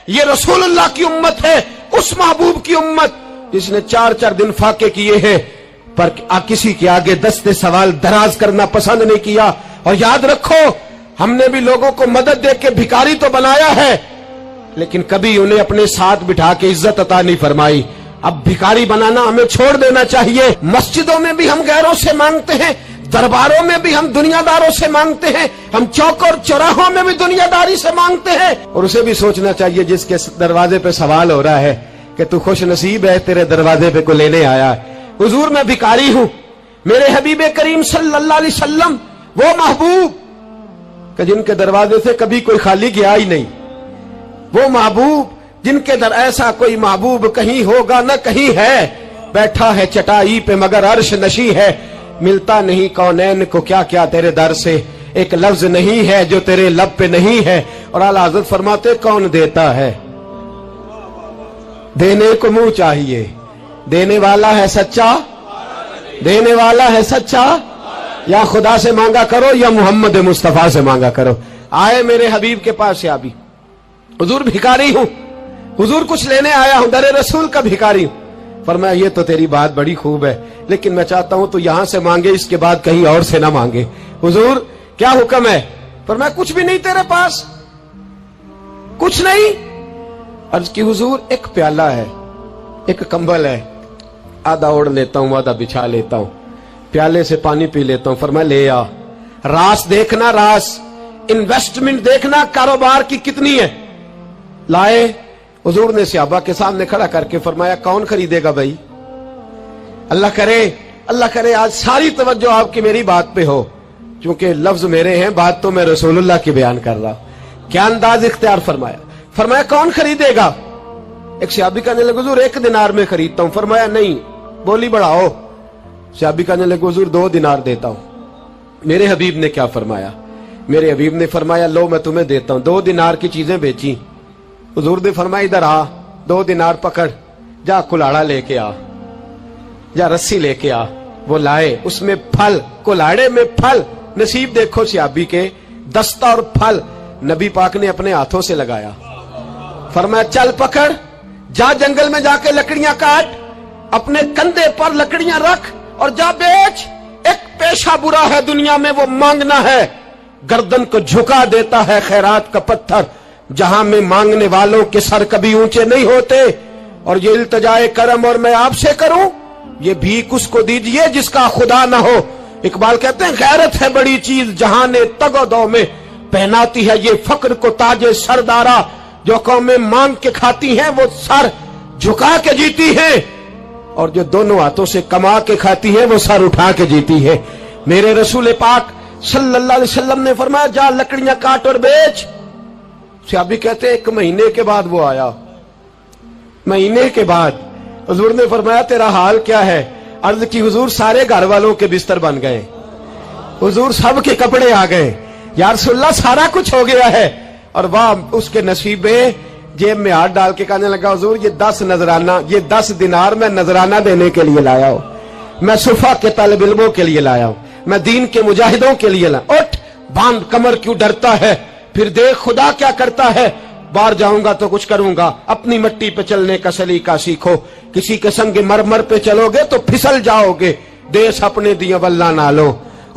یہ रसूलुल्लाह की उम्मत है, उस महबूब की उम्मत जिसने 4-4 दिन फाके किए हैं पर किसी के आगे दस्ते सवाल दराज करना पसंद नहीं किया। और याद रखो, हमने भी लोगों को मदद दे के भिखारी तो बनाया है, लेकिन कभी उन्हें अपने साथ बिठा के इज्जत अता नहीं फरमाई। अब भिखारी बनाना हमें छोड़ देना चाहिए। मस्जिदों में भी हम गैरों से मांगते हैं, दरबारों में भी हम दुनियादारों से मांगते हैं, हम चौक और चौराहों में भी दुनियादारी से मांगते हैं। और उसे भी सोचना चाहिए जिसके दरवाजे पे सवाल हो रहा है कि तू खुश नसीब है, तेरे दरवाजे पे को लेने आया है। हुजूर मैं भिखारी हूं, मेरे हबीब करीम सल्लल्लाहु अलैहि वसल्लम वो महबूब कि जिनके दरवाजे से कभी कोई खाली गया ही नहीं, वो महबूब जिनके दर ऐसा कोई महबूब कहीं होगा न कहीं है, बैठा है चटाई पे मगर अर्श नशी है, मिलता नहीं कौनैन को क्या क्या तेरे दर से, एक लफ्ज नहीं है जो तेरे लब पे नहीं है। और आला हज़रत फरमाते कौन देता है, देने को मुंह चाहिए, देने वाला है सच्चा, देने वाला है सच्चा, या खुदा से मांगा करो या मोहम्मद मुस्तफा से मांगा करो। आए मेरे हबीब के पास से अभी, हुजूर भिखारी हूं, हुजूर कुछ लेने आया हूं, दरे रसूल का भिखारी हूं। फरमाया ये तो तेरी बात बड़ी खूब है, लेकिन मैं चाहता हूं तो यहां से मांगे, इसके बाद कहीं और से ना मांगे। हुजूर क्या हुक्म है? फरमाया कुछ भी नहीं तेरे पास, कुछ नहीं। अर्ज की हुजूर एक प्याला है, एक कंबल है, आधा ओढ़ लेता हूं आधा बिछा लेता हूं, प्याले से पानी पी लेता हूं। फरमाया ले आ, रास देखना, रास इन्वेस्टमेंट देखना कारोबार की कितनी है। लाए, हुजूर ने सहाबा के सामने खड़ा करके फरमाया कौन खरीदेगा भाई? अल्लाह करे आज सारी तवज्जो आपकी मेरी बात पे हो, क्योंकि लफ्ज मेरे हैं, बात तो मैं रसूलुल्लाह की बयान कर रहा हूं। क्या अंदाज इख्तियार फरमाया? फरमाया कौन खरीदेगा? एक सहाबी कहने लगे हुजूर 1 दिनार में खरीदता हूं। फरमाया नहीं, बोली बढ़ाओ। सहाबी कहने लगे हुजूर 2 दिनार देता हूं। मेरे हबीब ने क्या फरमाया? मेरे हबीब ने फरमाया लो मैं तुम्हें देता हूं। 2 दिनार की चीजें बेची। हुजूर ने फरमाया इधर आ, 2 दिनार पकड़, जा कुल्हाड़ा लेके आ, जा रस्सी लेके आ। वो लाए, उसमें फल, कुल्हाड़े में फल। नसीब देखो सहाबी के, दस्ता और फल नबी पाक ने अपने हाथों से लगाया। फरमाया चल पकड़, जा जंगल में जाके लकड़ियां काट, अपने कंधे पर लकड़ियां रख और जा बेच। एक पेशा बुरा है दुनिया में, वो मांगना है। गर्दन को झुका देता है खैरात का पत्थर, जहां में मांगने वालों के सर कभी ऊंचे नहीं होते। और ये इल्तिजाए करम और मैं आपसे करूं, ये भीख उसको दीजिए जिसका खुदा ना हो। इकबाल कहते हैं गैरत है बड़ी चीज जहां ने तगोदो में पहनाती है ये फक्र को ताजे सरदारा। जो कौमें मांग के खाती हैं वो सर झुका के जीती हैं, और जो दोनों हाथों से कमा के खाती हैं वो सर उठा के जीती है। मेरे रसूल पाक सल्लल्लाहु अलैहि वसल्लम ने फरमाया जा लकड़ियां काट और बेच। सहाबी कहते हैं 1 महीने के बाद वो आया। महीने के बाद हुजूर ने फरमाया तेरा हाल क्या है? अर्ज की हुजूर सारे घर वालों के बिस्तर बन गए, हुजूर सब के कपड़े आ गए, या रसूलल्लाह सारा कुछ हो गया है। और वाह उसके नसीबे, जेब में हाथ डाल के कहने लगा हुजूर ये 10 नजराना, ये 10 दिनार मैं नजराना देने के लिए लाया हूं, मैं सुफा के तालिब इल्मों के लिए लाया हूं, मैं दीन के मुजाहिदों के लिए लाया। उठ बांध, कमर क्यों डरता है? फिर देख खुदा क्या करता है। बाहर जाऊंगा तो कुछ करूंगा, अपनी मिट्टी पे चलने का सलीका सीखो, किसी के संग मरमर पे चलोगे तो फिसल जाओगे। देश अपने दिया वल्ला ना लो,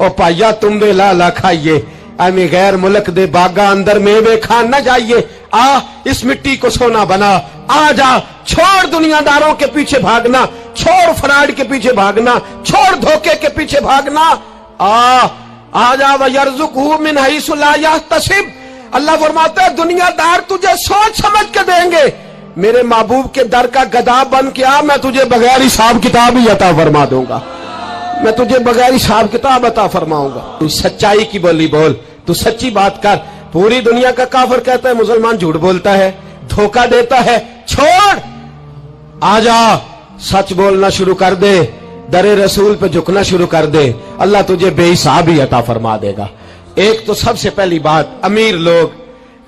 ओ पाइया तुम बे लाला खाइए, आमी गैर मुल्क दे बागा अंदर मेवे खान न जाइए। आ इस मिट्टी को सोना बना, आ जा, छोड़ दुनियादारों के पीछे भागना, छोड़ फ्रॉड के पीछे भागना, छोड़ धोखे के पीछे भागना। आ जा व यर्जुकहू मिन हैसु ला यहतसिब। अल्लाह फरमाता है दुनियादार तुझे सोच समझ के देंगे, मेरे महबूब के दर का गदा बन के आ, मैं तुझे बगैर हिसाब किताब ही अता फरमा दूंगा, मैं तुझे बगैर हिसाब किताब अता फरमाऊंगा। तू सच्चाई की बोली बोल, तू सच्ची बात कर। पूरी दुनिया का काफिर कहता है मुसलमान झूठ बोलता है, धोखा देता है, छोड़, आजा सच बोलना शुरू कर दे, दरे रसूल पे झुकना शुरू कर दे, अल्लाह तुझे बेहिसाब ही अता फरमा देगा। एक तो सबसे पहली बात, अमीर लोग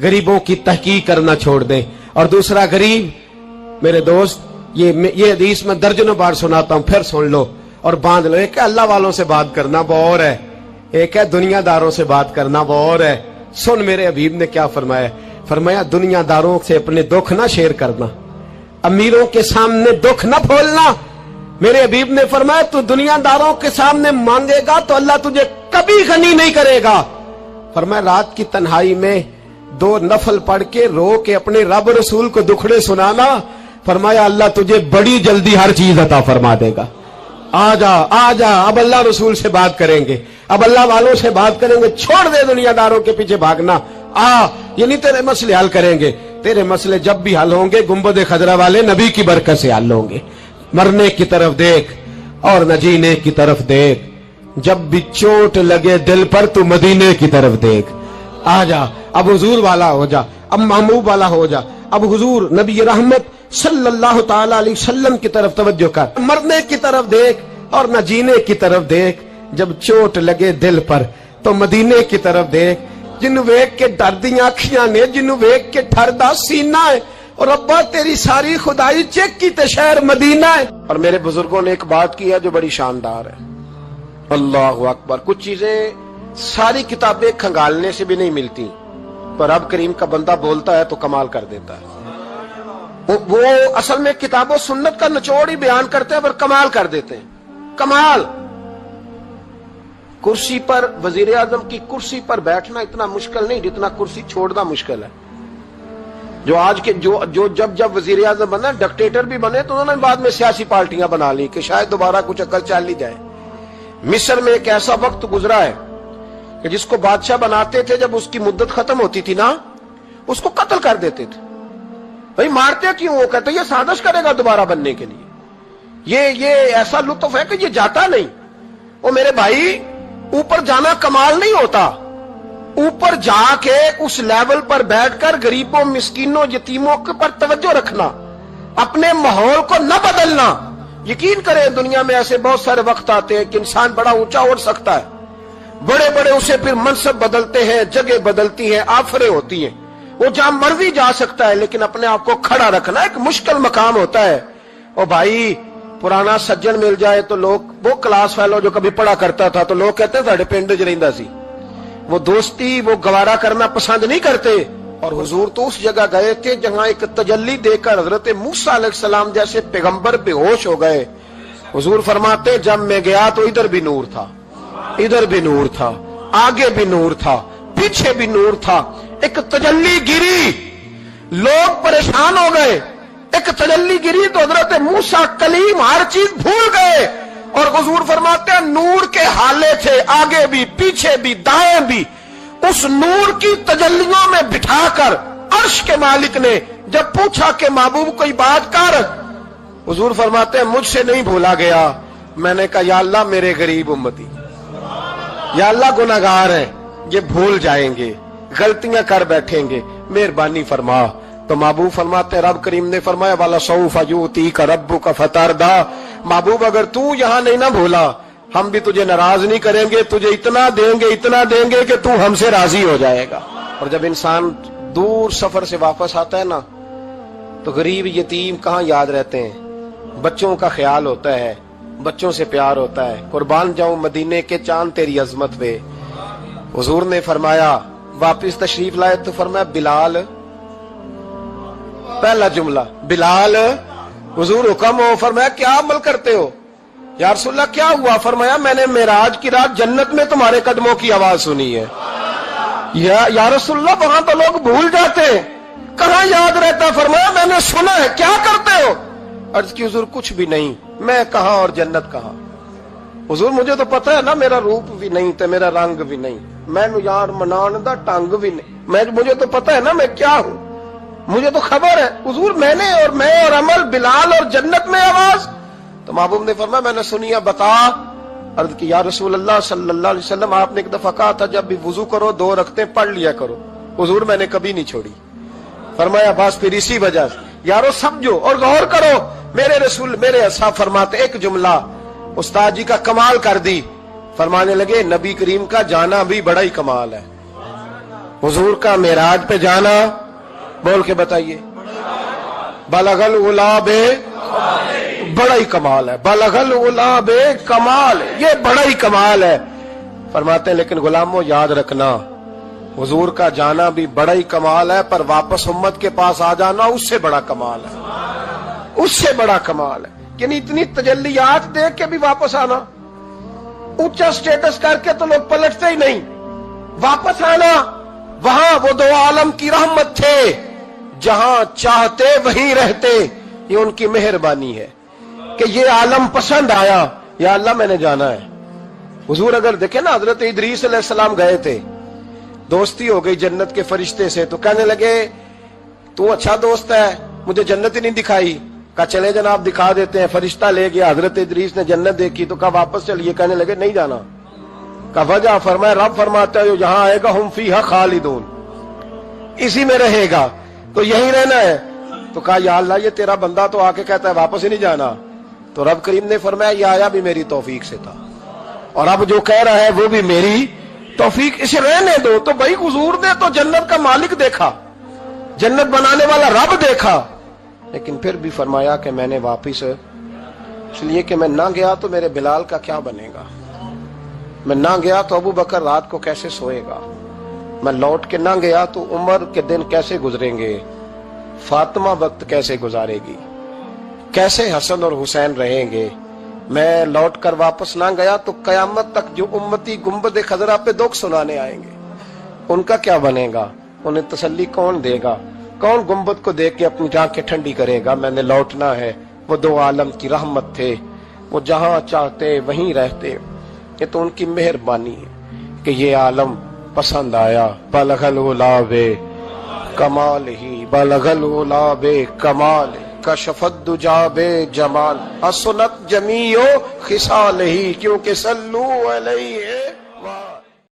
गरीबों की तहकीक करना छोड़ दें। और दूसरा, गरीब मेरे दोस्त, ये हदीस में दर्जनों बार सुनाता हूं, फिर सुन लो और बांध लो। एक है अल्लाह वालों से बात करना, वो और है, एक है दुनियादारों से बात करना, वो और है। सुन मेरे हबीब ने क्या फरमाया। फरमाया दुनियादारों से अपने दुख ना शेयर करना, अमीरों के सामने दुख ना खोलना। मेरे हबीब ने फरमाया तू दुनियादारों के सामने मांगेगा तो अल्लाह तुझे कभी गनी नहीं करेगा। फरमाया रात की तन्हाई में 2 नफल पढ़ के रो के अपने रब रसूल को दुखड़े सुनाना, फरमाया अल्लाह तुझे बड़ी जल्दी हर चीज अता फरमा देगा। आ जा, अब अल्लाह रसूल से बात करेंगे, अब अल्लाह वालों से बात करेंगे, छोड़ दे दुनियादारों के पीछे भागना। ये नहीं तेरे मसले हल करेंगे, तेरे मसले जब भी हल होंगे गुंबद खजरा वाले नबी की बरकत से हल होंगे। मरने की तरफ देख और न जीने की तरफ देख, जब भी चोट लगे दिल पर तू मदीने की तरफ देख। आ जा, अब हुजूर वाला हो जा, अब महबूब वाला हो जा, अब हुजूर नबी रहमत सल्लल्लाहु ताला अलैहि वसल्लम की तरफ तवज्जो कर। मरने की तरफ देख और न जीने की तरफ देख, जब चोट लगे दिल पर तो मदीने की तरफ देख। जिन्नू वेख के डर दी अखियां ने, जिन्नू वेख के ठरदा सीना है, और अब्बा तेरी सारी खुदाई चेक की ते शहर मदीना है। और मेरे बुजुर्गों ने एक बात की है जो बड़ी शानदार है, अल्लाहु अकबर। कुछ चीजें सारी किताबें खंगालने से भी नहीं मिलती, पर रब करीम का बंदा बोलता है तो कमाल कर देता है। वो असल में किताबों सुन्नत का निचोड़ ही बयान करते हैं पर कमाल कर देते हैं। कमाल। कुर्सी पर, वजीर आजम की कुर्सी पर बैठना इतना मुश्किल नहीं जितना कुर्सी छोड़ना मुश्किल है। जो आज के जो जब वजीर आजम बना, डिक्टेटर भी बने तो उन्होंने बाद में सियासी पार्टियां बना ली कि शायद दोबारा कुछ अकल चल ही जाए। मिस्र में एक ऐसा वक्त गुजरा है कि जिसको बादशाह बनाते थे, जब उसकी मुद्दत खत्म होती थी ना, उसको कत्ल कर देते थे। भाई मारते क्यों? वो कहते ये साजिश करेगा दोबारा बनने के लिए। ये ऐसा लुत्फ है कि ये जाता नहीं। वो मेरे भाई, ऊपर जाना कमाल नहीं होता, ऊपर जाके उस लेवल पर बैठकर गरीबों, मिस्कीनों, यतीमों के पर तवज्जो रखना, अपने माहौल को न बदलना। यकीन करें दुनिया में ऐसे बहुत सारे वक्त आते हैं कि इंसान बड़ा ऊंचा उड़ सकता है, बड़े बड़े उसे फिर मनसब बदलते हैं, जगह बदलती है, आफरें होती हैं, वो जहां मर्जी जा सकता है, लेकिन अपने आप को खड़ा रखना एक मुश्किल मकाम होता है। ओ भाई, पुराना सज्जन मिल जाए तो लोग, वो क्लास फेलो जो कभी पढ़ा करता था तो लोग कहते हैं साढ़े पिंड च रहिंदा सी, वो दोस्ती वो गवारा करना पसंद नहीं करते। और हुजूर तो उस जगह गए थे जहां एक तजल्ली देकर हजरत मूसा अलैहिस्सलाम जैसे पैगंबर बेहोश हो गए। हुजूर फरमाते जब मैं गया तो इधर भी नूर था, इधर भी नूर था, आगे भी नूर था, पीछे भी नूर था। एक तजल्ली गिरी, लोग परेशान हो गए। एक तजल्ली गिरी तो हजरत मूसा कलीम हर चीज भूल गए। और हुजूर फरमाते हैं नूर के हाले थे, आगे भी, पीछे भी, दाएं भी। उस नूर की तजल्लियों में बिठाकर अर्श के मालिक ने जब पूछा कि महबूब कोई बात कर, हुजूर फरमाते हैं मुझसे नहीं भूला गया। मैंने कहा या अल्लाह मेरे गरीब उम्मती, या अल्लाह गुनाहगार है, ये भूल जाएंगे, गलतियां कर बैठेंगे, मेहरबानी फरमा। तो महबूब फरमाते रब करीम ने फरमाया वाला सौफा यूती का रब्बु का फतारदा, महबूब अगर तू यहां नहीं ना भूला हम भी तुझे नाराज नहीं करेंगे, तुझे इतना देंगे कि तू हमसे राजी हो जाएगा। और जब इंसान दूर सफर से वापस आता है ना तो गरीब यतीम कहाँ याद रहते हैं, बच्चों का ख्याल होता है, बच्चों से प्यार होता है। कुर्बान जाऊं मदीने के चांद तेरी अजमत पे। हुजूर ने फरमाया वापिस तशरीफ लाए तो फरमाया बिलाल, पहला जुमला बिलाल, हुजूर हुक्म हो। फरमाया क्या अमल करते हो? या रसूलल्लाह क्या हुआ? फरमाया मैंने मेराज की रात जन्नत में तुम्हारे कदमों की आवाज सुनी है। या रसूलल्लाह वहां तो लोग भूल जाते, कहां याद रहता? फरमाया मैंने सुना है। क्या करते हो? अर्ज की हुजूर कुछ भी नहीं। मैं कहां और जन्नत कहां? हुजूर मुझे तो पता है ना, मेरा रूप भी नहीं ते मेरा रंग भी नहीं, मैं यार मनान दा टंग भी नहीं, मुझे तो पता है ना मैं क्या हूं, मुझे तो खबर है। हुजूर मैं और अमल, बिलाल और जन्नत में आवाज। तो महबूब ने फरमाया मैंने सुनी है, बता। अर्ज की या रसूल अल्लाह सल्लल्लाहु अलैहि वसल्लम आपने एक दफा कहा था जब भी वुजू करो 2 रकअतें पढ़ लिया करो। हुजूर मैंने कभी नहीं छोड़ी। फरमाया बस फिर इसी वजह से यारो समझो और गौर करो। मेरे रसूल मेरे साहब फरमाते एक जुमला उस्ताद जी का कमाल कर दी। फरमाने लगे नबी करीम का जाना भी बड़ा ही कमाल है। हुजूर का मेराज पे जाना, बोल के बताइए, बलगल उलाबे, बड़ा ही कमाल है। बलगल उलाबे कमाल, ये बड़ा ही कमाल है। फरमाते हैं लेकिन गुलामों याद रखना حضور کا جانا بھی بڑا ہی کمال ہے، پر واپس امت کے پاس آ جانا اس سے بڑا کمال ہے، اس سے بڑا کمال ہے۔ یعنی اتنی تجلیات دیکھ کے بھی واپس آنا، اونچا سٹیٹس کر کے تو لوگ پلٹتے ہی نہیں، واپس آنا وہاں وہ دو عالم کی رحمت تھے، جہاں چاہتے وہیں رہتے، یہ ان کی مہربانی ہے کہ یہ عالم پسند آیا، یا اللہ میں نے جانا ہے۔ حضور اگر دیکھیں نا، حضرت ادریس علیہ السلام گئے تھے، دوستی ہو گئی جنت کے فرشتے سے، تو کہنے لگے تو اچھا دوست ہے، مجھے جنت ہی نہیں دکھائی۔ کہا چلے جناب دکھا دیتے ہیں، فرشتہ لے گیا، حضرت ادریس نے جنت دیکھی تو کہا واپس چلیے، کہنے لگے نہیں جانا۔ کہا وجہ؟ فرمایا رب فرماتا ہے جہاں آئے گا ہم فیہا خالدون، اسی میں رہے گا، تو یہی رہنا ہے۔ تو کہا یا اللہ یہ تیرا بندہ تو آ کے کہتا ہے واپس ہی نہیں جانا، تو رب کریم نے فرمایا یہ آیا بھی میری توفیق سے تھا، اور اب جو کہہ رہا ہے وہ بھی میری توفیق، اسے رہنے دو۔ تو بھائی حضور نے تو جنت کا مالک دیکھا، جنت بنانے والا رب دیکھا، لیکن پھر بھی فرمایا کہ میں نے واپس، اس لیے کہ میں نہ گیا تو میرے بلال کا کیا بنے گا، میں نہ گیا تو ابو بکر رات کو کیسے سوئے گا، میں لوٹ کے نہ گیا تو عمر کے دن کیسے گزریں گے، فاطمہ وقت کیسے گزارے گی، کیسے حسن اور حسین رہیں گے، میں لوٹ کر واپس نہ گیا تو قیامت تک جو امتی گنبد خضرا پہ دکھ سنانے آئیں گے ان کا کیا بنے گا، انہیں تسلی کون دے گا، کون گنبد کو دیکھ کے اپنی آنکھیں ٹھنڈی کرے گا۔ میں نے لوٹنا ہے، وہ دو عالم کی رحمت تھے، وہ جہاں چاہتے وہیں رہتے، یہ تو ان کی مہربانی ہے کہ یہ عالم پسند آیا۔ بلغ العلا بے کمال ہی، بلغ العلا بے کمال، کشف الدجا بے جمال، حسنت جمیع خصال ہی، کیونکہ صلو علیہ